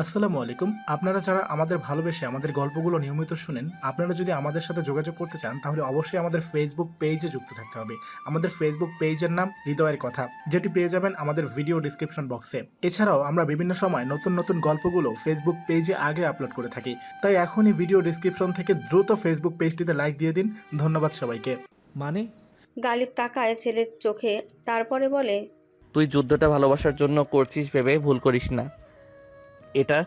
আসসালামু আলাইকুম। আপনারা যারা আমাদের ভালোবেসে আমাদের গল্পগুলো নিয়মিত শুনেন, আপনারা যদি আমাদের সাথে যোগাযোগ করতে চান তাহলে অবশ্যই আমাদের ফেসবুক পেজে যুক্ত থাকতে হবে। আমাদের ফেসবুক পেজের নাম হৃদয়ের কথা, যেটি পেয়ে যাবেন আমাদের ভিডিও ডিসক্রিপশন বক্সে। এছাড়াও আমরা বিভিন্ন সময় নতুন নতুন গল্পগুলো ফেসবুক পেজে আগে আপলোড করে থাকি, তাই এখনই ভিডিও ডিসক্রিপশন থেকে দ্রুত ফেসবুক পেজটিতে লাইক দিয়ে দিন। ধন্যবাদ সবাইকে। মানে? গালিব তাকায় ছেলের চোখে, তারপরে বলে, তুই যুদ্ধটা ভালোবাসার জন্য করছিস ভেবে ভুল করিস না। এটা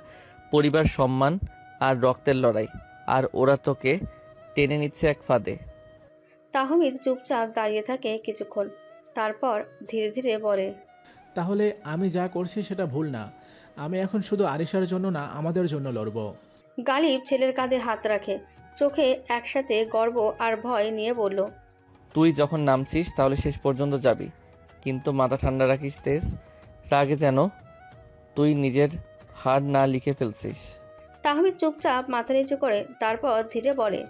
পরিবার, সম্মান আর রক্তের লড়াই, আর ওরা তোকে টেনে নিচ্ছে এক ফাঁদে। তাহমিদ চুপচাপ দাঁড়িয়ে থাকে কিছুক্ষণ, তারপর ধীরে ধীরে বলে, তাহলে আমি যা করছি সেটা ভুল না। আমি এখন শুধু আরিশার জন্য না, আমাদের জন্য লড়ব। গালিব ছেলের কাঁধে হাত রাখে, চোখে একসাথে গর্ব আর ভয় নিয়ে বলল, তুই যখন নামছিস তাহলে শেষ পর্যন্ত যাবি, কিন্তু মাথা ঠান্ডা রাখিস তেজ। রাগে যেন তুই নিজের হার না লিখে ফেলছিস। তাহমিদ চুপচাপ মাথা নিচু করে, তারপর ধীরে বলে,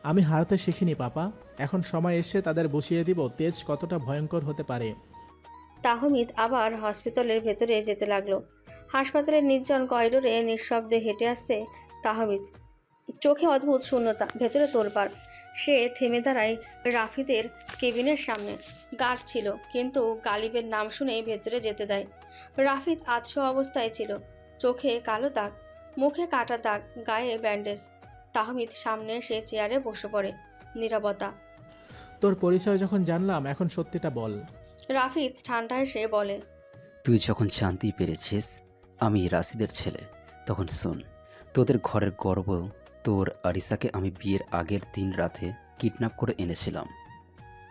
আমি হারতে শিখিনি পাপা। এখন সময় এসে তাদের বুঝিয়ে দিব তেজ কতটা ভয়ঙ্কর হতে পারে। তাহমিদ আবার হসপিটালের ভেতরে যেতে লাগলো। হাসপাতালের নির্জন করিডোরে নিঃশব্দে হেঁটে আসছে তাহমিদ, চোখে অদ্ভুত শূন্যতা, ভেতরে তোলপাড়। সে থেমে দাঁড়ায় রাফিদের কেবিনের সামনে। গার্ড ছিল, কিন্তু গালিবের নাম শুনেই ভেতরে যেতে দেয়। রাফিদ আধশো অবস্থায় ছিল, চোখে কালো দাগ, মুখে কাটা দাগ, গায়ে ব্যান্ডেজ। তাহমিদ সামনে এসে চেয়ারে বসে পড়ে। নীরবতা। তোর পরিচয় যখন জানলাম, এখন সত্যিটা বল। রাফিদ ঠান্ডা এসে বলে, তুই যখন জানতেই পেরেছিস আমি রাশিদের ছেলে, তখন শোন, তোদের ঘরের গর্ব তোর আরিসাকে আমি বিয়ের আগের দিন রাতে কিডন্যাপ করে এনেছিলাম।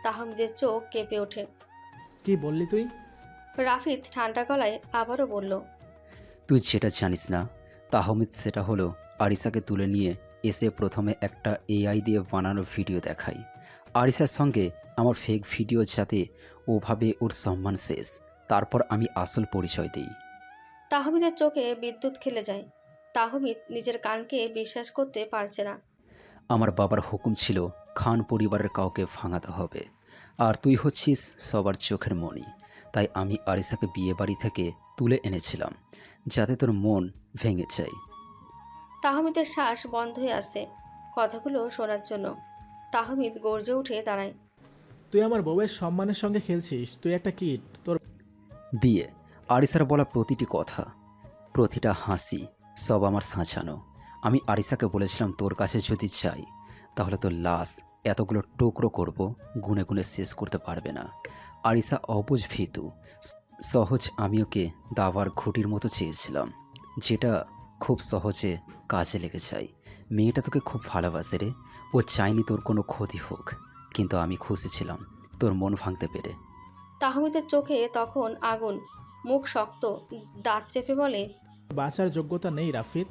তাহমিদের চোখ কেঁপে ওঠে। কি বললি তুই? রাফিদ ঠান্ডা গলায় আবারও বলল, তুই যেটা জানিস না তাহমিদ, সেটা হলো আরিসাকে তুলে নিয়ে এসে প্রথমে একটা এআই দিয়ে বানানো ভিডিও দেখাই আরিসার সঙ্গে আমার ফেক ভিডিও, যাতে ওভাবে ওর সম্মান শেষ। তারপর আমি আসল পরিচয় দিই। তাহমিদের চোখে বিদ্যুৎ খেলে যায়। তাহমিদ নিজের কানকে বিশ্বাস করতে পারছে না। আমার বাবার হুকুম ছিল খান পরিবারের কাউকে ভাঙাতে হবে, আর তুই হচ্ছিস সবার চোখের মণি। তাই আমি আরিসাকে বিয়ে বাড়ি থেকে তুলে এনেছিলাম, যাতে তোর মন ভেঙে যায়। তাহমিদের শ্বাস বন্ধ হয়ে আসে কথাগুলো শোনার জন্য। তাহমিদ গর্জে উঠে দাঁড়ায়। তুই আমার বউয়ের সম্মানের সঙ্গে খেলছিস। তুই একটা কিট। তোর বিয়ে, আরিসার বলা প্রতিটি কথা, প্রতিটা হাসি সব আমার সাজানো। আমি আরিসাকে বলেছিলাম তোর কাছে যদি চাই তাহলে তোর লাশ এতগুলো টুকরো করব, গুনে গুনে শেষ করতে পারবে না। আরিসা অবুঝ ভীতু, সহজ আমি ওকে দাবার ঘুটির মতো চেয়েছিলাম, যেটা খুব সহজে কাজে লেগে যায়। মেয়েটা তোকে খুব ভালোবাসে রে, ও চায়নি তোর কোনো ক্ষতি হোক, কিন্তু আমি খুশি ছিলাম তোর মন ভাঙতে পেরে। তাহমিদের চোখে তখন আগুন, মুখ শক্ত, দাঁত চেপে বলে, বাঁচার যোগ্যতা নেই রাফিদ।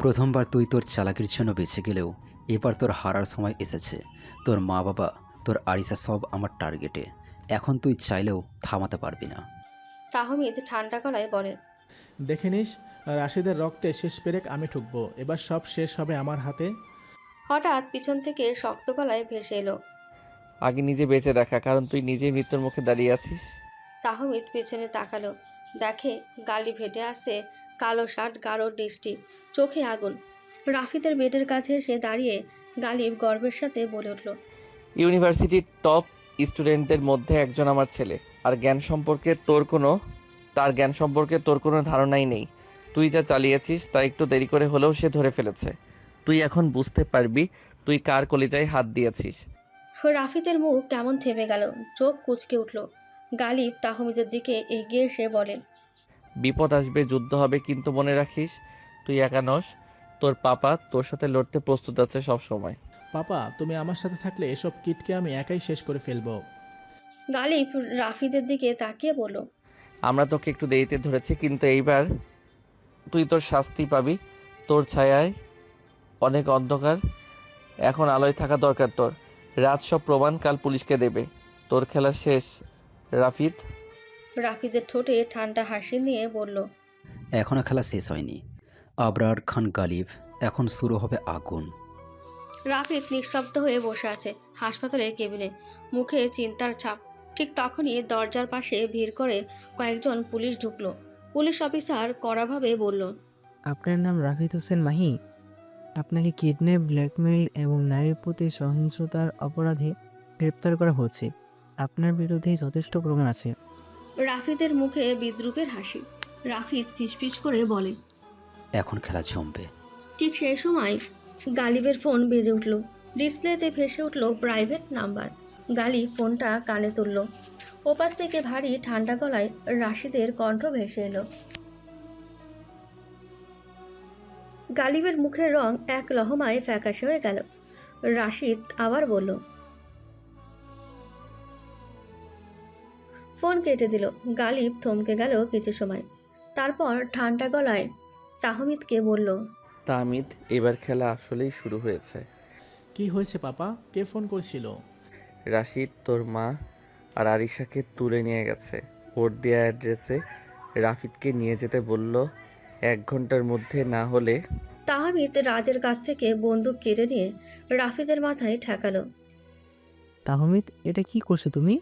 প্রথমবার তুই তোর চালাকির জন্য বেঁচে গেলেও এবার তোর হারার সময় এসেছে। তোর মা বাবা, তোর আরিসা সব আমার টার্গেটে। এখন তুই চাইলেও থামাতে পারবি না। তাহমিদ ঠান্ডা গলায় বলে, দেখে নিস, রাশিদের রক্তে শেষ পেরেক আমি ঠুকবো। এবার সব শেষ হবে আমার হাতে। হঠাৎ পিছন থেকে শক্ত গলায় ভেসে এলো। আগে নিজে বেঁচে দেখা, কারণ তুই নিজেই মৃত্যুর মুখে দাঁড়িয়ে আছিস। তাহমিদ পেছনে তাকালো, দেখে গালি ভেটে আসছে, কালো শার্ট, গাঢ় দৃষ্টি, চোখে আগুন। রাফিদের বেডের কাছে এসে দাঁড়িয়ে গালিব গর্বের সাথে বলে উঠল, ইউনিভার্সিটির টপ স্টুডেন্টদের মধ্যে একজন আমার ছেলে, আর জ্ঞান সম্পর্কে তোর কোনো ধারণাই নেই। তুই যা চালিয়েছিস তা একটু দেরি করে হলেও সে ধরে ফেলেছে। তুই এখন বুঝতে পারবি তুই কার কলিজায় হাত দিয়েছিস। রাফিদের মুখ কেমন থেমে গেল, চোখ কুঁচকে উঠল। গালিব তাহমিদের দিকে এগিয়ে এসে বলে, বিপদ আসবে, যুদ্ধ হবে, কিন্তু মনে রাখিস তুই একা নস। তোর পাপা তোর সাথে লড়তে প্রস্তুত আছে সব সময়। পাপা, তুমি আমার সাথে থাকলে এসব কিটকে আমি একাই শেষ করে ফেলবো। গালিব রাফিদের দিকে তাকিয়ে বলল, আমরা তোকে একটু দেরিতে ধরেছি, কিন্তু এইবার তুই তোর শাস্তি পাবি। তোর ছায়ায় অনেক অন্ধকার, এখন আলোয় থাকা দরকার তোর। রাত সব প্রমাণ কাল পুলিশকে দেবে। তোর খেলা শেষ রাফিদ। রাফিদের ঠোঁটে ঠান্ডা হাসি নিয়ে বলল, এখনও খেলা শেষ হয়নি আবরার খান গালিব, এখন শুরু হবে আগুন। রাফিদ নিঃশব্দ হয়ে বসে আছে হাসপাতালের কেবিনে, মুখে চিন্তার ছাপ। ঠিক তখনই দরজার পাশে ভিড় করে কয়েকজন পুলিশ ঢুকলো। পুলিশ অফিসার কড়াভাবে বলল, আপনার নাম রাফিদ হোসেন মাহি। আপনাকে কিডন্যাপ, ব্ল্যাকমেইল এবং নারীর প্রতি সহিংসতার অপরাধে গ্রেপ্তার করা হচ্ছে। আপনার বিরুদ্ধে যথেষ্ট প্রমাণ আছে। রাফিদের মুখে বিদ্রুপের হাসি। রাফিদ ফিসফিস করে বলে, এখন খেলা জমবে। ঠিক সেই সময় গালিবের ফোন বেজে উঠল। ডিসপ্লেতে ভেসে উঠল প্রাইভেট নাম্বার। গালিব ফোনটা কানে তুলল। ওপাশ থেকে ভারী ঠান্ডা গলায় রাশিদের কণ্ঠ ভেসে এলো। গালিবের মুখের রং এক লহমায় ফ্যাকাশে হয়ে গেল। রাশিদ আবার বলল, ফোন কেটে দিল। গালিব থমকে গেল কিছু সময়, তারপর ঠান্ডা গলায় তাহমিদকে বলল, তাহমিদ, এবার খেলা আসলেই শুরু হয়েছে। কি হয়েছে পাপা? কে ফোন করছিল? রাশিদ তোর মা আর আরিশাকে তুলে নিয়ে গেছে। ওর দেয়া অ্যাড্রেসে রাফিদকে নিয়ে যেতে বলল। 1 ঘন্টার মধ্যে না হলে। তাহমিদ রাজের কাছ থেকে বন্দুক কেড়ে নিয়ে রাফিদের মাথায় ঠেকালো। তাহমিদ, এটা কি করছো তুমি?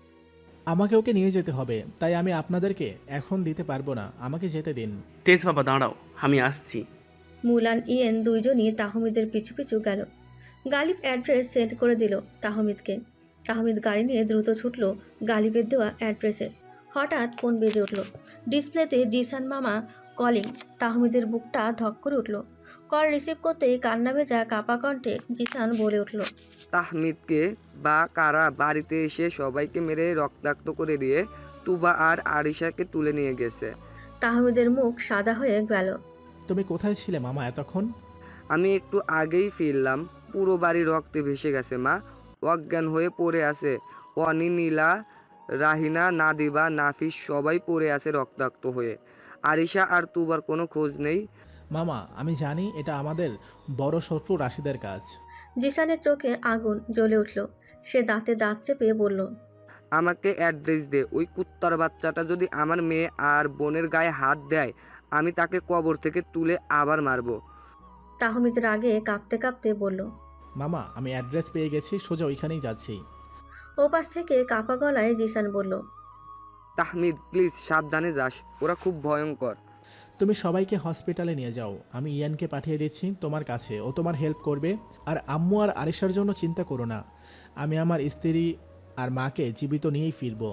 আমাকে ওকে নিয়ে যেতে হবে, তাই আমি আপনাদেরকে এখন দিতে পারবো না। আমাকে যেতে দিন। তেজ বাবা দাঁড়াও, আমি আসছি। মুলান ইয়েন দুইজনই তাহমিদের পিছু পিছু গেল। গালিব অ্যাড্রেস সেন্ড করে দিল তাহমিদকে। তাহমিদ গাড়ি নিয়ে দ্রুত ছুটল গালিবের দেওয়া অ্যাড্রেসে। হঠাৎ ফোন বেজে উঠল। ডিসপ্লেতে জিসান মামা কলিং। তাহমিদের বুকটা ধক করে উঠল। কল রিসিভ করতেই কান্না ভেজা কাপা কণ্ঠে জিসান বলে উঠল, তাহমিদকে বা কারা বাড়িতে এসে সবাইকে মেরে রক্তাক্ত করে দিয়ে তুবা আর আরিশাকে তুলে নিয়ে গেছে। তাহমিদের মুখ সাদা হয়ে গেল। তুমি কোথায় ছিলে মামা এতক্ষণ? আমি একটু আগেই ফিরলাম। পুরো বাড়ি রক্তে ভেসে গেছে মা। অজ্ঞান হয়ে পড়ে আছে অনি, নীলা, রাহিনা, নাদিবা, নাফিস সবাই পড়ে আছে রক্তাক্ত হয়ে। আরিশা আর তুবার কোনো খোঁজ নেই। মামা, আমি জানি এটা আমাদের বড় শত্রু রাশিদের কাজ। জিসানের চোখে আগুন জ্বলে উঠল। সে দাঁতে দাঁত চেপে বলল, আমাকে অ্যাড্রেস দে। ওই কুত্তার বাচ্চাটা যদি আমার মেয়ে আর বোনের গায়ে হাত দেয়, আমি তাকে কবর থেকে তুলে আবার মারবো। তাহমিদ রাগে কাঁপতে কাঁপতে বলল, মামা, আমি অ্যাড্রেস পেয়ে গেছি, সোজা ওইখানেই যাচ্ছি। ওপাশ থেকে কাপা গলায় জিসান বলল, তাহমিদ প্লিজ সাবধানে যাস, ওরা খুব ভয়ঙ্কর। তুমি সবাইকে হসপিটালে নিয়ে যাও। আমি ইয়ানকে পাঠিয়ে দিচ্ছি তোমার কাছে, ও তোমার হেল্প করবে। আর আম্মু আর আরিশার জন্য চিন্তা করো না। আমি আমার স্ত্রী আর মাকে জীবিত নিয়েই ফিরব।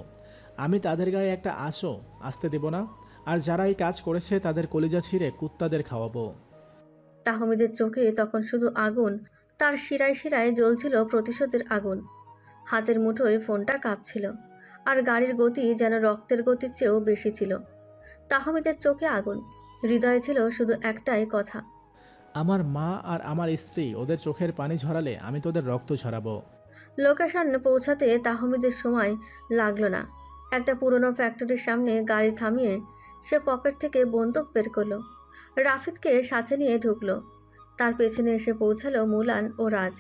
আমি তাদের গায়ে একটা আঁচও আসতে দেব না। আর যারা এই কাজ করেছে তাদের কলিজা ছিঁড়ে কুত্তাদের খাওয়াবো। তাহমিদের চোখে তখন শুধু আগুন। তার শিরায় শিরায় জ্বলছিল প্রতিশোধের আগুন। হাতের মুঠোয় ফোনটা কাঁপছিল। আর গাড়ির গতি যেন রক্তের গতির চেয়েও বেশি ছিল। তাহমিদের চোখে আগুন, হৃদয়ে ছিল শুধু একটাই কথা, আমার মা আর আমার স্ত্রী, ওদের চোখের পানি ঝরালে আমি তোদের রক্ত ঝরাবো। লোকেশন পৌঁছাতে তাহমিদের সময় লাগলো না। একটা পুরনো ফ্যাক্টরির সামনে গাড়ি থামিয়ে সে পকেট থেকে বন্দুক বের করলো। রাফিদকে সাথে নিয়ে ঢুকলো। তার পেছনে এসে পৌঁছালো মুলান ও রাজ।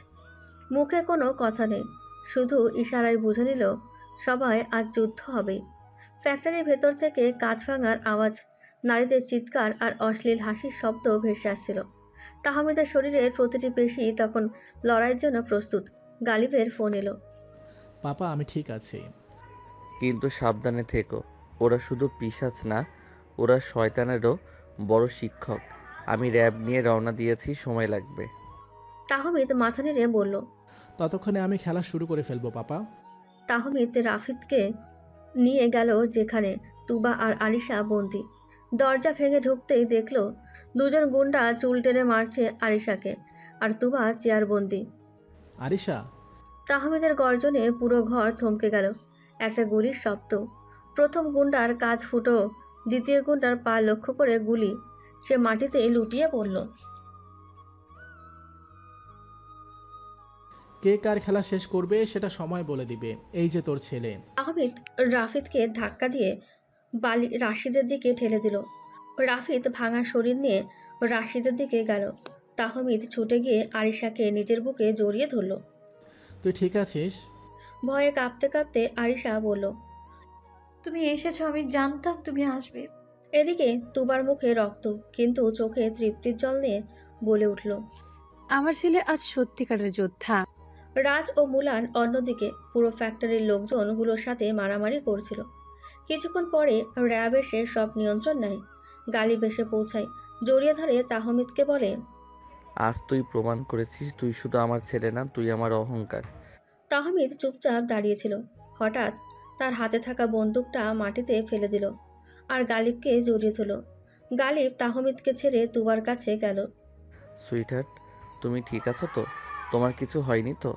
মুখে কোনো কথা নেই, শুধু ইশারায় বুঝে নিল সবাই আজ যুদ্ধ হবে। ফ্যাক্টরির ভেতর থেকে কাঁচ ভাঙার আওয়াজ, নারীদের চিৎকার আর অশ্লীল হাসির শব্দ ভেসে আসছিল। তাহমিদের শরীরের প্রতিটি পেশি তখন লড়াইয়ের জন্য প্রস্তুত। গালিবের ফোন এলো। পাপা, আমি ঠিক আছি। কিন্তু সাবধানে থেকো। ওরা শুধু পিশাচ না, ওরা শয়তানেরও বড় শিক্ষক। আমি র্যাব নিয়ে রওনা দিয়েছি, সময় লাগবে। তাহমিদ মাথা নেড়ে বলল। ততক্ষণে আমি খেলা শুরু করে ফেলবো পাপা। তাহমিদ রাফিদকে নিয়ে গেল যেখানে তুবা আর আরিশা বন্দি। দরজা ভেঙে ঢুকতেই দেখল দুজন গুন্ডা চুল টেনে মারছে আরিশাকে, আর তুবা চেয়ারবন্দি। আরিশা! তাহমিদের গর্জনে পুরো ঘর থমকে গেল। একটা গুলির শব্দ। প্রথম গুন্ডার কাঁধ ফুটো, দ্বিতীয় গুন্ডার পা লক্ষ্য করে গুলি। সে মাটিতে লুটিয়ে পড়ল। কে কার খেলা শেষ করবে সেটা সময় বলে দিবে। এই যে তোর ছেলে। তাহমিদ রাফিদকে ধাক্কা দিয়ে রাশিদের দিকে ঠেলে দিল। রাফিদ ভাঙা শরীর নিয়ে রাশিদের দিকে গেল। তাহমিদ ছুটে গিয়ে আরিশাকে নিজের বুকে জড়িয়ে ধরল। তুই ঠিক আছিস? ভয়ে কাঁপতে কাঁপতে আরিশা বলল, তুমি এসেছো, আমি জানতাম তুমি আসবে। এদিকে তুবার মুখে রক্ত, কিন্তু চোখে তৃপ্তির জল নিয়ে বলে উঠল, আমার ছেলে আজ সত্যিকারের যোদ্ধা। রাজ ও মুলান অন্যদিকে পুরো ফ্যাক্টরির লোকজনগুলোর সাথে মারামারি করছিল। কিছুক্ষণ পরে র্যাব এসে সব নিয়ন্ত্রণ নেয়। গালিব এসে পৌঁছায়, জড়িয়ে ধরে তাহমিদকে বলে, আজ তুই প্রমাণ করেছিস তুই শুধু আমার ছেলে না, তুই আমার অহংকার। তাহমিদ চুপচাপ দাঁড়িয়েছিল। হঠাৎ তার হাতে থাকা বন্দুকটা মাটিতে ফেলে দিল আর গালিবকে জড়িয়ে ধরল। গালিব তাহমিদকে ছেড়ে তুবার কাছে গেল। সুইটহার্ট, তুমি ঠিক আছো তো? তোমার কিছু হয়নি তো?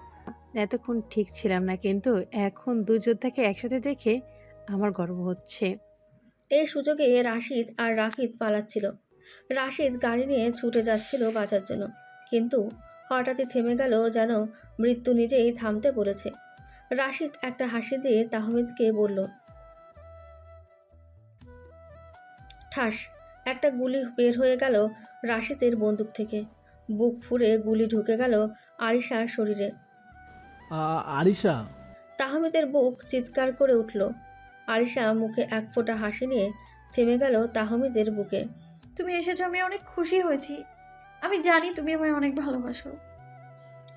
এতক্ষণ ঠিক ছিলাম না, কিন্তু এখন দু যোদ্ধাকে একসাথে দেখে আমার গর্ব হচ্ছে। এই সুযোগে রাশিদ আর রাফিদ পালাচ্ছিল। রাশিদ গাড়ি নিয়ে ছুটে যাচ্ছিল বাঁচার জন্য, কিন্তু হঠাৎই থেমে গেল, যেন মৃত্যু নিজেই থামতে বলেছে। রাশিদ একটা হাসি দিয়ে তাহমিদকে বলল, ঠাস একটা গুলি বের হয়ে গেল রাশিদের বন্দুক থেকে। বুক ফুঁড়ে গুলি ঢুকে গেল আরিশার শরীরে। আরিশা! তাহমিদের বুক চিৎকার করে উঠল। আরিশা মুখে এক ফোঁটা হাসি নিয়ে থেমে গেল তাহমিদের বুকে। তুমি এসেছো, আমি অনেক খুশি হয়েছি। আমি জানি তুমি আমায় অনেক ভালোবাসো।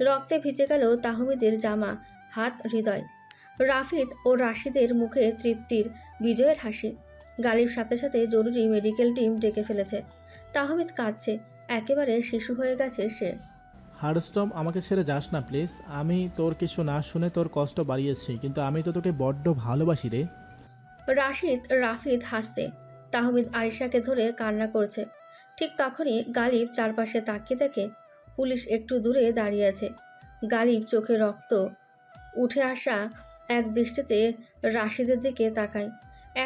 রক্তে ভিজে গেল তাহমিদের জামা, হাত, হৃদয়। রাফিদ ও রাশিদের মুখে তৃপ্তির, বিজয়ের হাসি। গাড়ির সাথে সাথে জরুরি মেডিকেল টিম ডেকে ফেলেছে। তাহমিদ কাঁদছে, একেবারে শিশু হয়ে গেছে সে। হার্ডস্টম, আমাকে ছেড়ে যাস না প্লিজ। আমি তোর কিছু না শুনে তোর কষ্ট বাড়িয়েছি, কিন্তু আমি তো তোকে বড্ড ভালোবাসি রে। রাশিদ রাফিদ হাসছে, তাহমিদ আরিশাকে ধরে কান্না করছে। ঠিক তখনই গালিব চারপাশে তাকিয়ে দেখে পুলিশ একটু দূরে দাঁড়িয়ে আছে। গালিব চোখে রক্ত উঠে আসা এক দৃষ্টিতে রাশিদের দিকে তাকায়।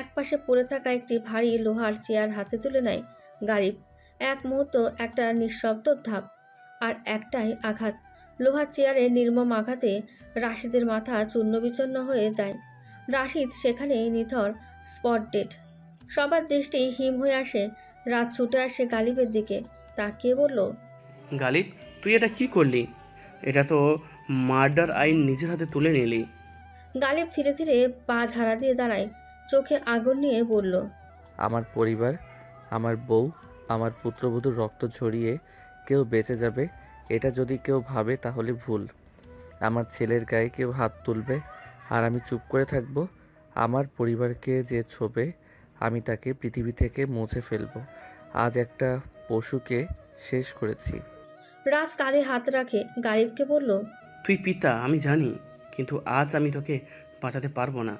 এক পাশে পড়ে থাকা একটি ভারী লোহার চেয়ার হাতে তুলে নেয় গালিব। এক মুহূর্ত একটা নিঃশব্দ ধাপ, আর একটাই আঘাত। লোহার চেয়ারের নির্মম আঘাতে রাশিদের মাথা চূর্ণবিচূর্ণ হয়ে যায়। রাশিদ সেখানেই নিথর, স্পট ডেড। সবার দৃষ্টি হিম হয়ে আসে। রাত ছুটে আসে গালিবের দিকে, তাকিয়ে বলল, গালিব, তুই এটা কি করলি? এটা তো মার্ডার আইন নিজের হাতে তুলে নিলি। গালিব ধীরে ধীরে পা ঝাড়া দিয়ে দাঁড়ায়, চোখে আগুন নিয়ে বলল, আমার পরিবার, আমার বউ, আমার পুত্রবধূর রক্ত ঝরিয়ে কেউ বেঁচে যাবে, এটা যদি কেউ ভাবে তাহলে ভুল। আমার ছেলের গায়ে কেউ হাত তুলবে আর আমি চুপ করে থাকবো? আমার পরিবারকে যে ছোবে আমি তাকে পৃথিবী থেকে মুছে ফেলবো। আজ একটা পশুকে শেষ করেছি। রাজ কাঁধে হাত রাখে, গালিবকে বলল, তুই পিতা আমি জানি, কিন্তু আজ আমি তোকে বাঁচাতে পারবো না।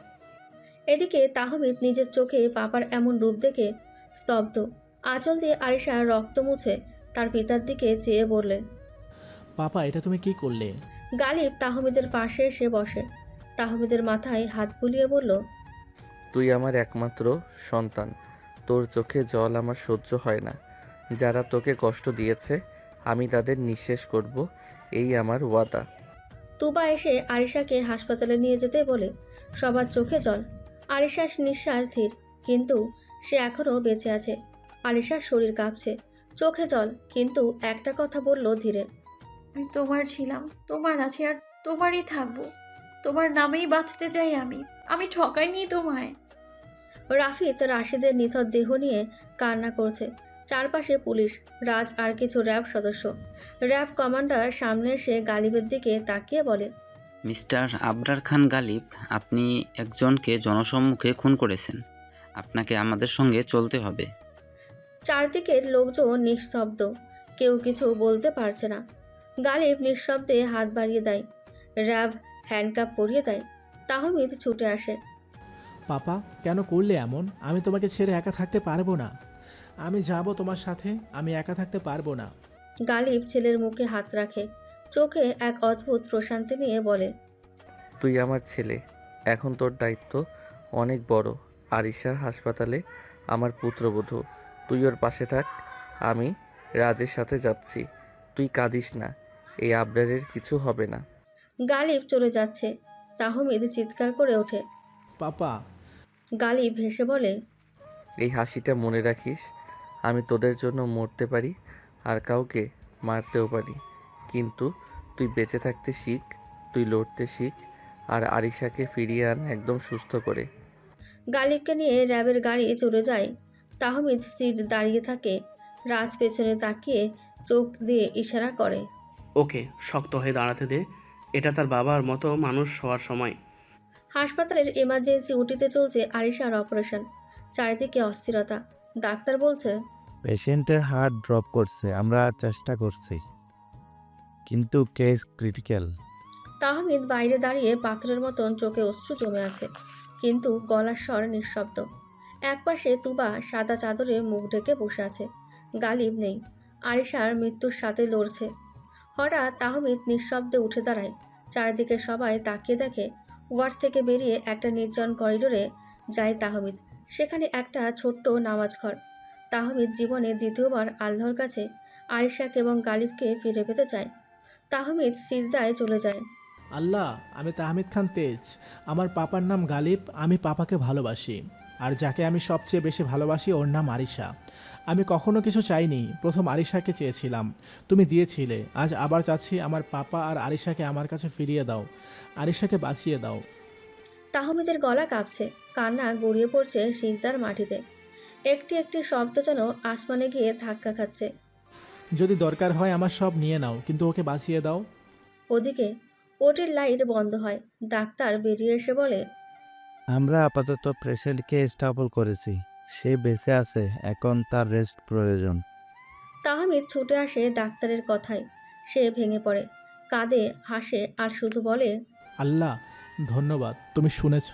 এদিকে তাহমিদ নিজের চোখে পাপার এমন রূপ দেখে স্তব্ধ। আঁচল দিয়ে আরিশা রক্ত মুছে তার পিতার দিকে চেয়ে বললেন, পাপা, এটা তুমি কি করলে? গালিব তাহমিদের পাশে এসে বসে, তাহমিদের মাথায় হাত বুলিয়ে বলল, তুই আমার একমাত্র সন্তান, তোর চোখে জল আমার সহ্য হয় না। যারা তোকে কষ্ট দিয়েছে আমি তাদের নিঃশেষ করব, এই আমার ওয়াদা। তুবা এসে আরিশাকে হাসপাতালে নিয়ে যেতে বলে। সবার চোখে জল। আরিশার নিঃশ্বাস ধীর, কিন্তু সে এখনও বেঁচে আছে। আরিশার শরীর কাঁপছে, চোখে জল, কিন্তু একটা কথা বলল ধীরে, আমি তোমার ছিলাম, তোমার আছি, আর তোমারই থাকবো। তোমার নামেই বাঁচতে চাই আমি। আমি ঠকাইনি তোমায়। রাফিদ রাশিদের নিথর দেহ নিয়ে কান্না করছে। চারপাশে পুলিশ, রাজ আর কিছু র্যাব সদস্য। র্যাব কমান্ডার সামনে এসে গালিবের দিকে তাকিয়ে বলে, মিস্টার আবরার খান গালিব, আপনি একজনকে জনসম্মুখে খুন করেছেন। আপনাকে আমাদের সঙ্গে চলতে হবে। চারদিকের লোকজন নিস্তব্ধ, কেউ কিছু বলতে পারছে না। গালিব নিঃশব্দে হাত বাড়িয়ে দেয়। র্যাব হ্যান্ডকাপ পরিয়ে দেয়। তাহমিদ ছুটে আসে। পাপা, কেন করলে এমন? আমি তোমাকে ছেড়ে একা থাকতে পারবো না। আমি যাব তোমার সাথে, আমি একা থাকতে পারবো না। গালিব ছেলের মুখে হাত রাখে, চোখে এক অদ্ভুত প্রশান্তি নিয়ে বলে, তুই আমার ছেলে, এখন তোর দায়িত্ব অনেক বড়। আরিশার হাসপাতালে আমার পুত্রবধূ, তুই ওর পাশে থাক। আমি রাজের সাথে যাচ্ছি, তুই কাঁদিস না, এই আবরারের কিছু হবে না। গালিব চলে যাচ্ছে। তাহমিদ চিৎকার করে ওঠে। পাপা! গালিব হেসে বলে, এই হাসিটা মনে রাখিস, আমি তোদের জন্য মরতে পারি আর কাউকে মারতেও পারি, কিন্তু তুই বেঁচে থাকতে শিখ, তুই লড়তে শিখ, আর আরিশাকে ফিরিয়ে আন একদম সুস্থ করে। গালিবকে নিয়ে র্যাবের গাড়ি চলে যায়। তাহমিদ স্থির দাঁড়িয়ে থাকে। রাজ পেছনে তাকিয়ে চোখ দিয়ে ইশারা করে। ওকে, শক্ত হয়ে দাঁড়াতে দে। এটা তার বাবার মতো মানুষ হওয়ার সময়। হাসপাতালের এমার্জেন্সি উটিতে চলছে আরিশার অপারেশন। চারিদিকে অস্থিরতা। ডাক্তার বলছে, পেশেন্টের হার্ট ড্রপ করছে, আমরা চেষ্টা করছি, কিন্তু কেস ক্রিটিক্যাল। তাহমিদ বাইরে দাঁড়িয়ে পাথরের মতন চোখে অশ্রু জমে আছে, কিন্তু গলার স্বর নিঃশব্দ। একপাশে তুবা সাদা চাদরে মুখ ঢেকে বসে আছে। গালিব নেই, আরিশার মৃত্যুর সাথে লড়ছে। হঠাৎ তাহমিদ নিঃশব্দে উঠে দাঁড়ায়। চারিদিকে সবাই তাকিয়ে দেখে। ওয়ার্ড থেকে বেরিয়ে একটা নির্জন করিডোরে যায় তাহমিদ। সেখানে একটা ছোট্ট নামাজ ঘর। তাহমিদ জীবনে দ্বিতীয়বার আল্লাহর কাছে আরিশাকে এবং গালিবকে ফিরে পেতে চায়। তাহমিদ সিজদায় চলে যায়। আল্লাহ, আমি তাহমিদ খান তেজ। আমার পাপার নাম গালিব। আমি পাপাকে ভালোবাসি, আর যাকে আমি সবচেয়ে বেশি ভালোবাসি ওর নাম আরিশা। আমি কখনো কিছু চাইনি, প্রথম আরিশাকে চেয়েছিলাম, তুমি দিয়েছিলে। আজ আবার চাচ্ছি আমার পাপা আর আরিশাকে আমার কাছে ফিরিয়ে দাও, আরিশাকে বাঁচিয়ে দাও। তাহমিদের গলা কাঁপছে, কান্না গড়িয়ে পড়ছে সিজদার মাটিতে। একটি একটি শব্দ যেন আসমানে গিয়ে ধাক্কা খাচ্ছে। যদি দরকার হয় আমার সব নিয়ে নাও, কিন্তু ওকে বাঁচিয়ে দাও। ওদিকে ওটির লাইট বন্ধ হয়। ডাক্তার বেরিয়ে এসে বলে, আমরা আপাতত পেশেন্টকে স্টেবল করেছি, সে বেঁচে আছে, এখন তার রেস্ট প্রয়োজন। তাহমিদ ছুটে আসে ডাক্তারের কথায়। সে ভেঙে পড়ে, কাঁদে, হাসে আর শুধু বলে, আল্লাহ ধন্যবাদ, তুমি শুনেছ।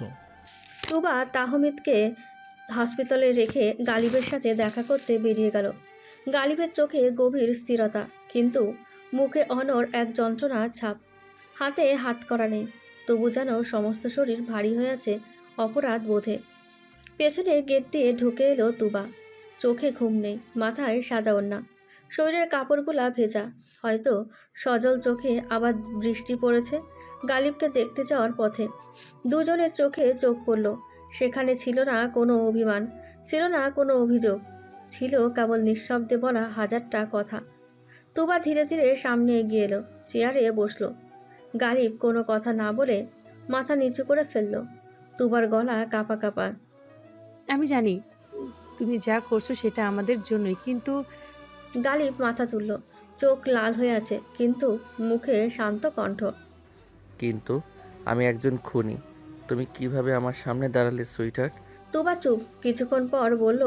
তুবা তাহমিদকে হসপিটালে রেখে গালিবের সাথে দেখা করতে বেরিয়ে গেল। গালিবের চোখে গভীর স্থিরতা, কিন্তু মুখে অনর এক যন্ত্রণার ছাপ। হাতে হাত করা নেই, তবু যেন সমস্ত শরীর ভারী হয়ে আছে অপরাধ বোধে। পেছনের গেট দিয়ে ঢুকে এলো তুবা। চোখে ঘুম নেই, মাথায় সাদা ওড়না, শরীরের কাপড়গুলা ভেজা। হয়তো সজল চোখে আবার বৃষ্টি পড়েছে। গালিবকে দেখতে যাওয়ার পথে দুজনের চোখে চোখ পড়ল। সেখানে ছিল না কোনো অভিমান, ছিল না কোনো অভিযোগ, ছিল কেবল নিঃশব্দে বলা হাজারটা কথা। তুবা ধীরে ধীরে সামনে এগিয়ে এলো, চেয়ারে বসলো। গালিব কোনো কথা না বলে মাথা নিচু করে ফেলল। তুবার গলা কাঁপা কাঁপা। আমি জানি তুমি যা করছো সেটা আমাদের জন্যই, কিন্তু গালিব মাথা তুলল, চোখ লাল হয়ে আছে, কিন্তু মুখে শান্ত কণ্ঠ। কিন্তু আমি একজন খুনি, তুমি কিভাবে আমার সামনে দাঁড়ালে সুইটার? তুবা চুপ, কিছুক্ষণ পর বলল,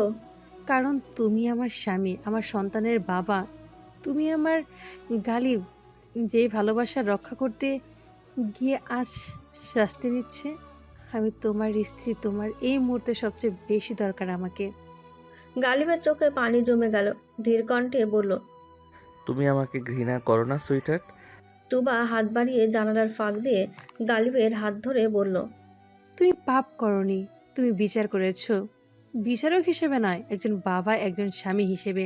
কারণ তুমি আমার স্বামী, আমার সন্তানের বাবা। তুমি আমার গালিব, যে ভালোবাসা রক্ষা করতে গিয়ে আজ শাস্তি নিচ্ছে। আমি তোমার স্ত্রী, তোমার এই মুহূর্তে সবচেয়ে বেশি দরকার আমাকে। গালিবের চোখে পানি জমে গেল, ধীর কণ্ঠে বলল, তুমি আমাকে ঘৃণা করো না সুইটার? তুবা হাত বাড়িয়ে জানালার ফাঁক দিয়ে গালিবের হাত ধরে বলল, তুমি পাপ করনি, তুমি বিচার করেছো। বিচারক হিসেবে নয়, একজন বাবা, একজন স্বামী হিসেবে।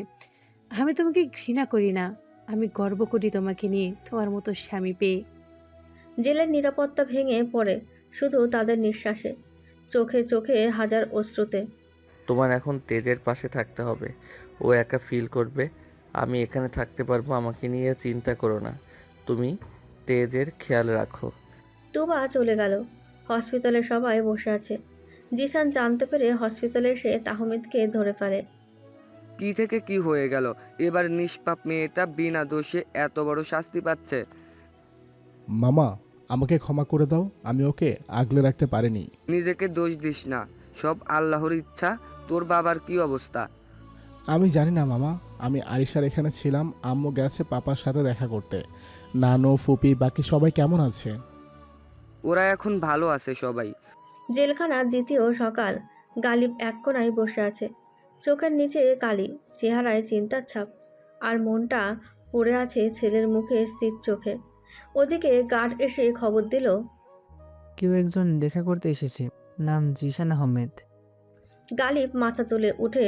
আমি তোমাকে ঘৃণা করি না, আমি গর্ব করি তোমাকে নিয়ে, তোমার মতো স্বামী পেয়ে। জেলের নিরাপত্তা ভেঙে পড়ে শুধু তাদের নিঃশ্বাসে, চোখে চোখে হাজার অশ্রুতে। তোমার এখন তেজের পাশে থাকতে হবে, ও একা ফিল করবে, আমি এখানে থাকতে পারবো, আমাকে নিয়ে চিন্তা করো না, তুমি তেজের খেয়াল রাখো। তুবা চলে গেল। হসপিটালে সবাই বসে আছে। জিসান জানতে পেরে হসপিটালে এসে তাহমিদকে ধরে ফেলে। কি থেকে কি হয়ে গেল? এবার নিষ্পাপ মেয়েটা বিনা দোষে এত বড় শাস্তি পাচ্ছে। মামা, আমাকে ক্ষমা করে দাও, আমি ওকে আগলে রাখতে পারিনি। নিজেকে দোষ দিস না, সব আল্লাহর ইচ্ছা। তোর বাবার কি অবস্থা? আমি জানি না মামা, আমি আরিশার এখানে ছিলাম, আম্মু গেছে পাপার সাথে দেখা করতে। নানু, ফুপি, বাকি সবাই কেমন আছে? ওরা এখন ভালো আছে সবাই। জেলখানার দ্বিতীয় সকাল। গালিব এক কোণায় বসে আছে, চোখের নিচে কালি, চেহারায় চিন্তার ছাপ, আর মনটা পড়ে আছে ছেলের মুখে স্থির চোখে। ওদিকে গার্ড এসে খবর দিল, কেউ একজন দেখা করতে এসেছে, নাম জিসান আহমেদ। গালিব মাথা তুলে উঠে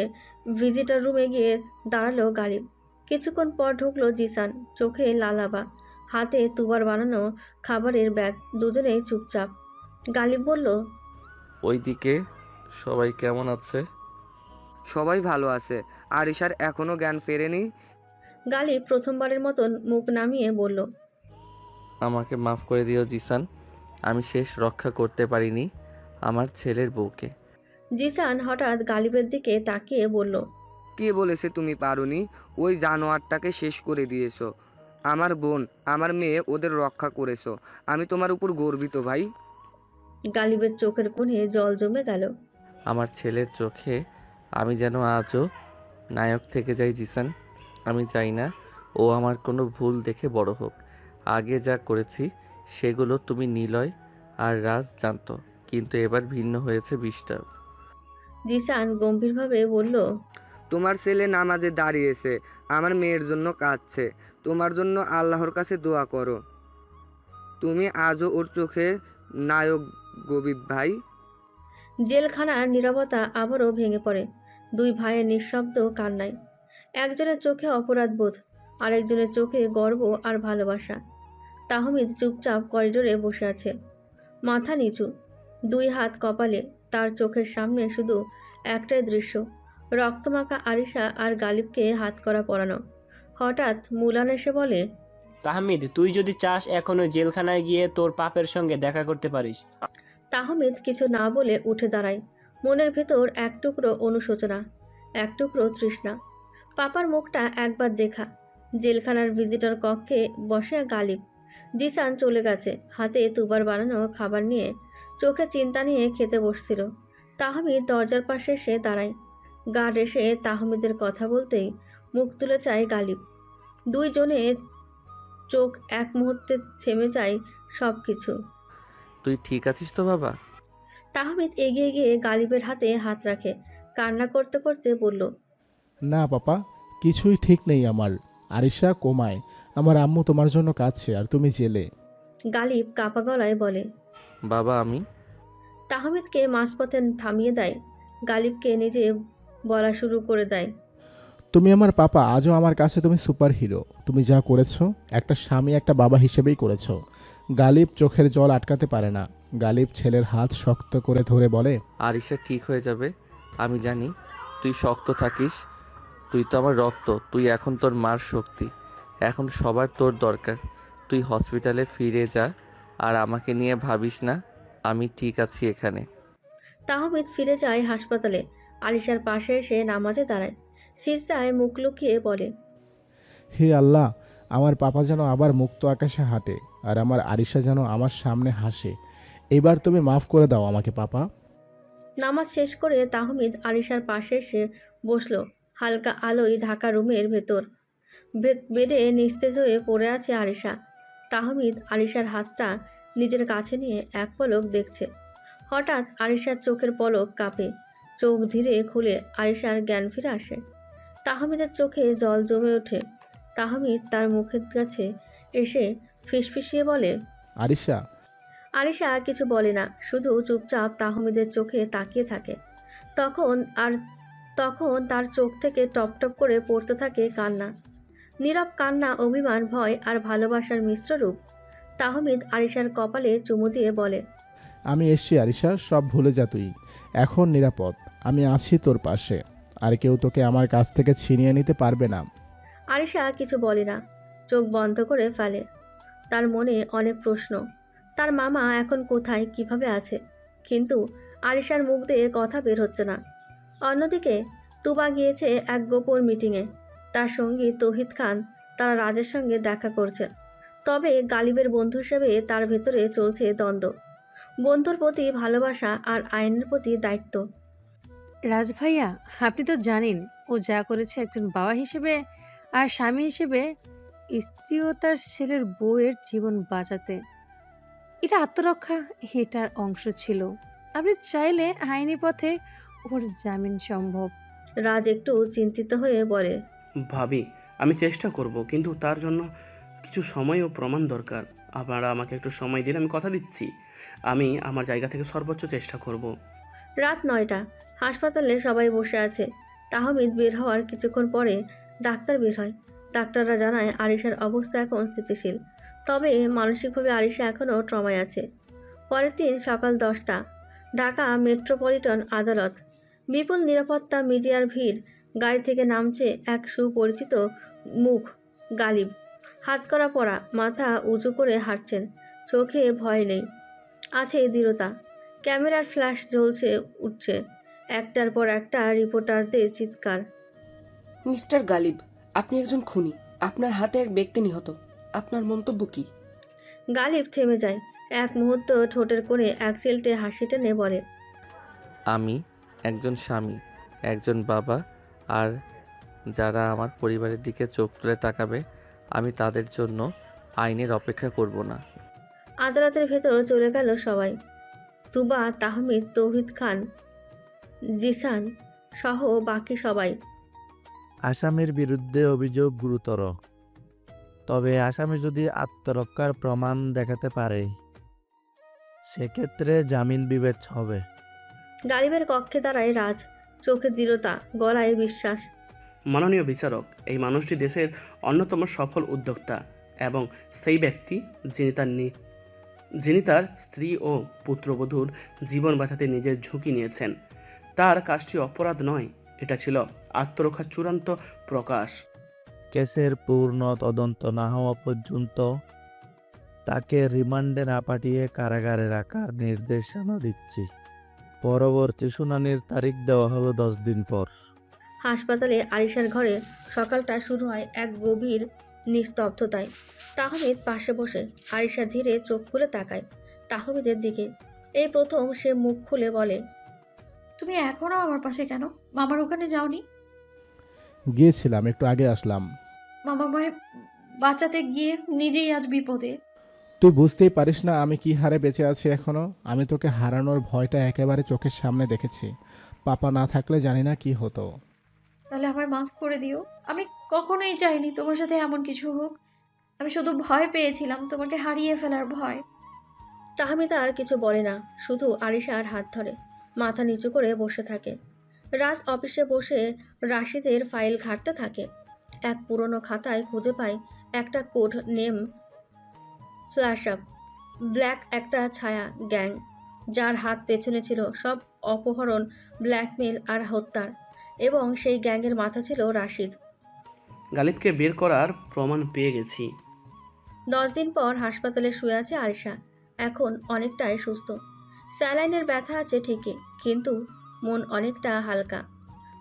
ভিজিটার রুমে গিয়ে দাঁড়ালো গালিব। কিছুক্ষণ পর ঢুকলো জিসান, চোখে লালাবা, হাতে তুবার বানানো খাবারের ব্যাগ, দুজনেই চুপচাপ। গালিব বলল, ওইদিকে সবাই কেমন আছে? সবাই ভালো আছে। আরিশার এখনো জ্ঞান ফেরেনি। গালিব প্রথমবারের মতন মুখ নামিয়ে বলল, আমাকে মাফ করে দিও জিসান, আমি শেষ রক্ষা করতে পারিনি আমার ছেলের বউকে। জিসান হঠাৎ গালিবের দিকে তাকিয়ে বলল, কে বলেছে তুমি পারোনি? ওই জানোয়ারটাকে শেষ করে দিয়েছো। আমার বোন, আমার মেয়ে, ওদের রক্ষা করেছো। আমি তোমার উপর গর্বিত ভাই। গালিবের চোখের কোণে জল জমে গেল। আমার ছেলের চোখে আমি যেন আজও নায়ক থেকে যাই জিসান। আমি চাই না ও আমার কোনো ভুল দেখে বড় হোক। আগে যা করেছি সেগুলো তুমি নিলয় আর রাজ জানতো, কিন্তু এবার ভিন্ন হয়েছে বিষটা। জিসান গম্ভীরভাবে বলল, তোমার ছেলে নামাজে দাঁড়িয়েছে, আমার মেয়ের জন্য কাঁদছে। তোমার জন্য আল্লাহর কাছে দোয়া করো। তুমি আজও ওর চোখে নায়ক গবিব ভাই। জেলখানার নীরবতা আবারও ভেঙে পড়ে দুই ভাইয়ের নিঃশব্দ কান্নায়। একজনের চোখে অপরাধবোধ, আরেকজনের চোখে গর্ব আর ভালোবাসা। তাহমিদ চুপচাপ করিডোরে বসে আছে, মাথা নিচু, দুই হাত কপালে। তার চোখের সামনে শুধু একটাই দৃশ্য, রক্তমাখা আরিশা আর গালিবকে হাতকড়া পরানো। হঠাৎ মুলান এসে বলে, তাহমিদ, তুই যদি চাস এখনো জেলখানায় গিয়ে তোর পাপের সঙ্গে দেখা করতে পারিস। তাহমিদ কিছু না বলে উঠে দাঁড়ায়। মনের ভেতর এক টুকরো অনুশোচনা, এক টুকরো তৃষ্ণা। পাপার মুখটা একবার দেখা। জেলখানার ভিজিটর কক্ষে বসে গালিব। জিসান চলে গেছে, হাতে তুবার বানানো খাবার নিয়ে, চোখে চিন্তা নিয়ে খেতে বসছিল। তাহমিদ দরজার পাশে এসে দাঁড়ায়। গার্ড এসে তাহমিদের কথা বলতেই মুখ তুলে চায় গালিব। দুইজনে চোখ এক মুহূর্তে থেমে যায় সব কিছু। তুই ঠিক আছিস তো বাবা? তাহমিদ এগিয়ে গিয়ে গালিবের হাতে হাত রাখে, কান্না করতে করতে বলল, না পাপা, কিছুই ঠিক নেই আমার। আরিশা কোমায়, আমার আম্মু তোমার জন্য কাঁদছে আর তুমি জেলে। গালিব কাপা গলায় বলে। বাবা আমি তাহমিদকে মাঝপথে থামিয়ে দেয়। গালিবকে নিজে বলা শুরু করে দেয়, তুমি আমার পাপা, আজও আমার কাছে তুমি সুপার হিরো। তুমি যা করেছো একটা স্বামী একটা বাবা হিসেবেই করেছো। গালিব চোখের জল আটকাতে পারে না। গালিব ছেলের হাত শক্ত করে ধরে বলে, আরিশা ঠিক হয়ে যাবে। আমি জানি তুই শক্ত থাকিস। তুই তো আমার রক্ত। তুই এখন তোর মার শক্তি। এখন সবার তোর দরকার। তুই হসপিটালে ফিরে যা আর আমাকে নিয়ে ভাবিস না। আমি ঠিক আছি এখানে। তাহমিদ ফিরে যায় হাসপাতালে। আরিশার পাশে এসে নামাজে দাঁড়ায়, সিজদায় মুখ লুকিয়ে বলে, হে আল্লাহ, আমার পাপা যেন আবার মুক্ত আকাশে হাঁটে আর আমার আরিশা যেন আমার সামনে হাসে। এবার তুমি মাফ করে দাও আমাকে পাপা। নামাজ শেষ করে তাহমিদ আরিশার পাশে এসে বসল। হালকা আলোয় ঢাকা রুমের ভেতর বেডে নিস্তেজ হয়ে পড়ে আছে আরিশা। তাহমিদ আরিশার হাতটা নিজের কাছে নিয়ে এক পলক দেখছে। হঠাৎ আরিশার চোখের পলক কাঁপে, চোখ ধীরে খুলে আরিশার জ্ঞান ফিরে আসে। তাহমিদের চোখে জল জমে ওঠে। তাহমিদ তার মুখের কাছে এসে ফিসফিসিয়ে বলে, আরিশা। আরিশা কিছু বলে না, শুধু চুপচাপ তাহমিদের চোখে তাকিয়ে থাকে। তখন তার চোখ থেকে টপ টপ করে পড়তে থাকে কান্না, নীরব কান্না, অভিমান, ভয় আর ভালোবাসার মিশ্র রূপ। তাহমিদ আরিশার কপালে চুমু দিয়ে বলে, আমি এসছি আরিশা, সব ভুলে যা তুই। এখন নিরাপদ, আমি আছি তোর পাশে। আর কেউ তোকে আমার কাছ থেকে ছিনিয়ে নিতে পারবে না। আরিশা কিছু বলে না, চোখ বন্ধ করে ফেলে। তার মনে অনেক প্রশ্ন। তার মামা এখন কোথায়, কিভাবে আছে, কিন্তু আরিশার মুখ দিয়ে কথা বের হচ্ছে না। অন্যদিকে তুবা গিয়েছে এক গোপন মিটিংয়ে। তার সঙ্গী তৌহিদ খান, তারা রাজের সঙ্গে দেখা করছে। তবে গালিবের বন্ধু হিসেবে তার ভেতরে চলছে দ্বন্দ্ব, বন্ধুর প্রতি ভালোবাসা আর আইনের প্রতি দায়িত্ব। রাজ ভাইয়া, আপনি তো জানেন ও যা করেছে একজন বাবা হিসেবে আর স্বামী হিসেবে, স্ত্রী ও তার ছেলের বউয়ের জীবন বাঁচাতে। এটা আত্মরক্ষা, এটার অংশ ছিল। আপনি চাইলে আইনি পথে ওর জামিন সম্ভব। রাজ একটু চিন্তিত হয়ে বলে, ভাবি, আমি চেষ্টা করব, কিন্তু তার জন্য কিছু সময় ও প্রমাণ দরকার। আপনারা আমাকে একটু সময় দিন, আমি কথা দিচ্ছি আমি আমার জায়গা থেকে সর্বোচ্চ চেষ্টা করব। রাত 9টা, হাসপাতালে সবাই বসে আছে। তাহমিদ বের হওয়ার কিছুক্ষণ পরে ডাক্তার বের হয়। ডাক্তাররা জানায় আরিশার অবস্থা এখন স্থিতিশীল, তবে মানসিকভাবে আরিশা এখনও ট্রমায় আছে। পরের দিন সকাল 10টা, ঢাকা মেট্রোপলিটন আদালত। বিপুল নিরাপত্তা, মিডিয়ার ভিড়। গাড়ি থেকে নামছে এক সুপরিচিত মুখ, গালিব। হাতকড়া পরা, মাথা উঁচু করে হাঁটছেন, চোখে ভয় নেই, আছে দৃঢ়তা। ক্যামেরার ফ্ল্যাশ জ্বলছে উঠছে, একটার পর একটা রিপোর্টারদের চিৎকার। মিস্টার গালিব, আপনি একজন খুনি। আপনার হাতে এক ব্যক্তি নিহত। আপনার মন্তব্য কি? গালিব থেমে যায়। এক মুহূর্ত ঠোঁটের কোণে এক চিলটে হাসি টেনে বলে, আমি একজন স্বামী, একজন বাবা, আর যারা আমার পরিবারের দিকে চোখ তুলে তাকাবে আমি তাদের জন্য আইনের অপেক্ষা করব না। আদালতের ভেতর চলে গেল সবাই। তুবা, তাহমিদ, তৌহিদ খান, জিসান সহ বাকি সবাই। আসামির বিরুদ্ধে অভিযোগ গুরুতর, তবে আসামি যদি আত্মরক্ষার প্রমাণ দেখাতে পারে সেক্ষেত্রে জামিন বিবেচ্য হবে। গালিবের কক্ষে দাঁড়ায় রাজ, চোখে দৃঢ়তা, গলায় বিশ্বাস। মাননীয় বিচারক, এই মানুষটি দেশের অন্যতম সফল উদ্যোক্তা এবং সেই ব্যক্তি যিনি তার স্ত্রী ও পুত্রবধূর জীবন বাঁচাতে নিজের ঝুঁকি নিয়েছেন। তার কাজটি অপরাধ নয়, এটা ছিল আত্মরক্ষার চূড়ান্ত প্রকাশ। কেসের পূর্ণ তদন্ত না হওয়া পর্যন্ত তাকে রিমান্ডে না পাঠিয়ে কারাগারে রাখার নির্দেশনা দিচ্ছি। পরবর্তী শুনানির তারিখ দেওয়া হলো 10 দিন পর। হাসপাতালে আরিশার ঘরে সকালটা শুরু হয় এক গভীর নিস্তব্ধতায়। তাহমিদ পাশে বসে। আরিশা ধীরে চোখ খুলে তাকায় তাহমিদের দিকে। এই প্রথম সে মুখ খুলে বলে, তুমি এখনও আমার পাশে কেন? মামার ওখানে যাওনি? গিয়েছিলাম, একটু আগে আসলাম। মামা ভাই বাঁচাতে গিয়ে নিজেই আজ বিপদে। তুই বুঝতেই পারিস না আমি কি হারে বেঁচে আছি এখনো। আমি তোকে হারানোর ভয়টা একেবারে চোখের সামনে দেখেছি। পাপা না থাকলে জানি না কি হতো। তাহলে আমায় মাফ করে দিও। আমি কখনোই চাইনি তোমার সাথে এমন কিছু হোক। আমি শুধু ভয় পেয়েছিলাম, তোমাকে হারিয়ে ফেলার ভয়। তাহমিদ আর কিছু বলে না, শুধু আরিশার হাত ধরে মাথা নিচু করে বসে থাকে। রাজ অফিসে বসে রাশিদের ফাইল ঘাঁটতে থাকে। এক পুরনো খাতায় খুঁজে পায় একটা code name flash up, black একটা ছায়া গ্যাং, যার হাত পেছনে ছিল সব অপহরণ, ব্ল্যাকমেল আর হত্যার, এবং সেই গ্যাংয়ের মাথা ছিল রাশিদ। গালিবকে বের করার প্রমাণ পেয়ে গেছি। 10 দিন পর হাসপাতালে শুয়ে আছে আরিশা। এখন অনেকটাই সুস্থ। স্যালাইনের ব্যথা আছে ঠিকই, কিন্তু মন অনেকটা হালকা।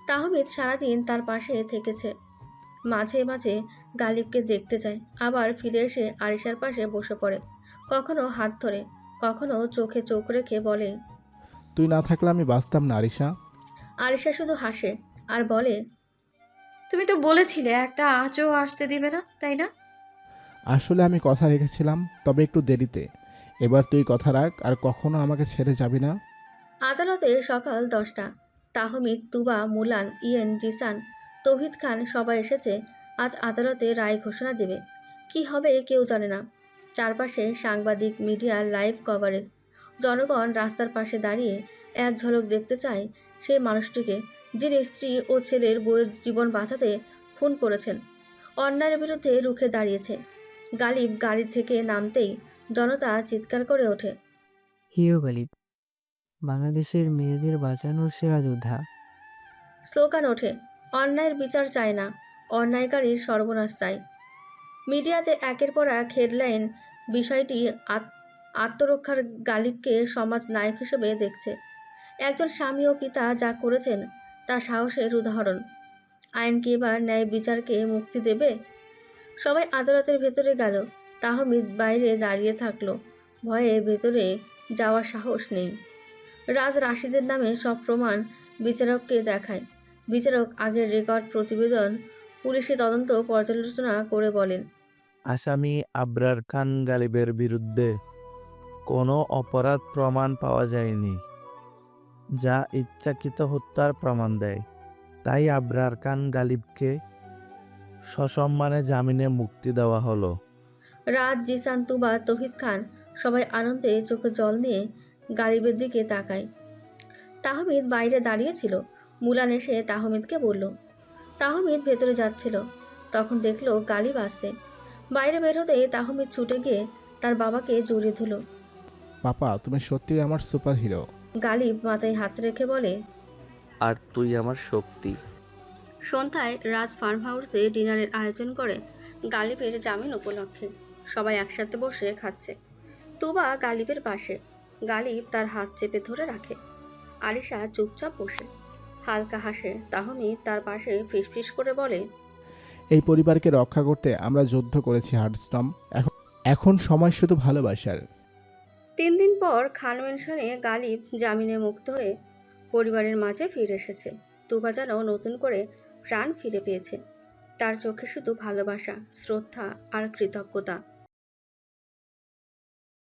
তাহমিদ সারাদিন তার পাশে থেকেছে। মাঝে মাঝে গালিবকে দেখতে যায়, আবার ফিরে এসে আরিশার পাশে বসে পড়ে। কখনো হাত ধরে, কখনো চোখে চোখ রেখে বলে, তুই না থাকলে আমি বাঁচতাম না আরিশা। আরিশা শুধু হাসে আর বলে, তুমি তো বলেছিলে একটা আঁচও আসতে দিবে না, তাই না? আসলে আমি কথা রেখেছিলাম, তবে একটু দেরিতে। এবার তুই কথা রাখ আর কখনো আমাকে ছেড়ে যাবি না। আদালতে সকাল 10টা। তাহমিদ, তুবা, মুলান, ইয়েন, জিসান, তৌহিদ খান সবাই এসেছে। আজ আদালতে রায় ঘোষণা দেবে। কি হবে কেউ জানে না। চারপাশে সাংবাদিক, মিডিয়ার লাইভ কভারেজ। জনগণ রাস্তার পাশে দাঁড়িয়ে এক ঝলক দেখতে চায় সেই মানুষটিকে, যিনি স্ত্রী ও ছেলের বউয়ের জীবন বাঁচাতে খুন করেছেন, অন্যায়ের বিরুদ্ধে রুখে দাঁড়িয়েছে। গালিব গাড়ি থেকে নামতেই জনতা চিৎকার করে ওঠে, হিরো গালিব, বাংলাদেশের মেয়েদের বাঁচানোর সেরা যোদ্ধা। স্লোগান ওঠে, অন্যায়ের বিচার চায় না, অন্যায়কারীর সর্বনাশ চায়। মিডিয়াতে একের পর এক হেডলাইন। বিষয়টি আত্মরক্ষার। গালিবকে সমাজ নায়ক হিসেবে দেখছে। একজন স্বামী ও পিতা যা করেছেন তা সাহসের উদাহরণ। আইন কি এবার ন্যায় বিচারকে মুক্তি দেবে? সবাই আদালতের ভেতরে গেল। তাহমিদ বাইরে দাঁড়িয়ে থাকলো। ভয়ে ভেতরে যাওয়ার সাহস নেই। রাজ রাশিদের নামে সব প্রমাণ বিচারককে দেখায়। বিচারক আগের রেকর্ড, প্রতিবেদন, পুলিশি তদন্ত পর্যালোচনা করে বলেন, আসামি আবরার খান গালিবের বিরুদ্ধে কোনো অপরাধ প্রমাণ পাওয়া যায়নি যা ইচ্ছাকৃত হত্যার প্রমাণ দেয়। তাই আবরার খান গালিবকে সসম্মানে জামিনে মুক্তি দেওয়া হলো। রাজ, জিসান, তুবা, তৌহিদ খান সবাই আনন্দে চোখে জল নিয়ে গালিবের দিকে তাকায়। তাহমিদ বাইরে দাঁড়িয়েছিল। মুলান এসে তাহমিদকে বলল। তাহমিদ ভেতরে যাচ্ছিল, তখন দেখলো গালিব আসছে। বাইরে বেরোতেই তাহমিদ ছুটে গিয়ে তার বাবাকে জড়িয়ে ধরল। পাপা, তুমি সত্যিই আমার সুপার হিরো। গালিব মাথায় হাত রেখে বলে, আর তুই আমার শক্তি। সন্ধ্যায় রাজ ফার্ম হাউসে ডিনারের আয়োজন করে গালিবের জামিন উপলক্ষে। সবাই একসাথে বসে খাচ্ছে। তুবা গালিবের পাশে। গালিব তার হাত চেপে ধরে রাখে। আরিশা চুপচাপ বসে হালকা হাসে। তাহমিদ তার পাশে ফিসফিস করে বলে, এই পরিবারকে রক্ষা করতে আমরা যুদ্ধ করেছি হার্ডস্টম। এখন সময় শুধু ভালোবাসার। 3 দিন পর খান মেনশনে গালিব জামিনে মুক্ত হয়ে পরিবারের মাঝে ফিরে এসেছে। তুবা যেন নতুন করে প্রাণ ফিরে পেয়েছে। তার চোখে শুধু ভালোবাসা, শ্রদ্ধা আর কৃতজ্ঞতা।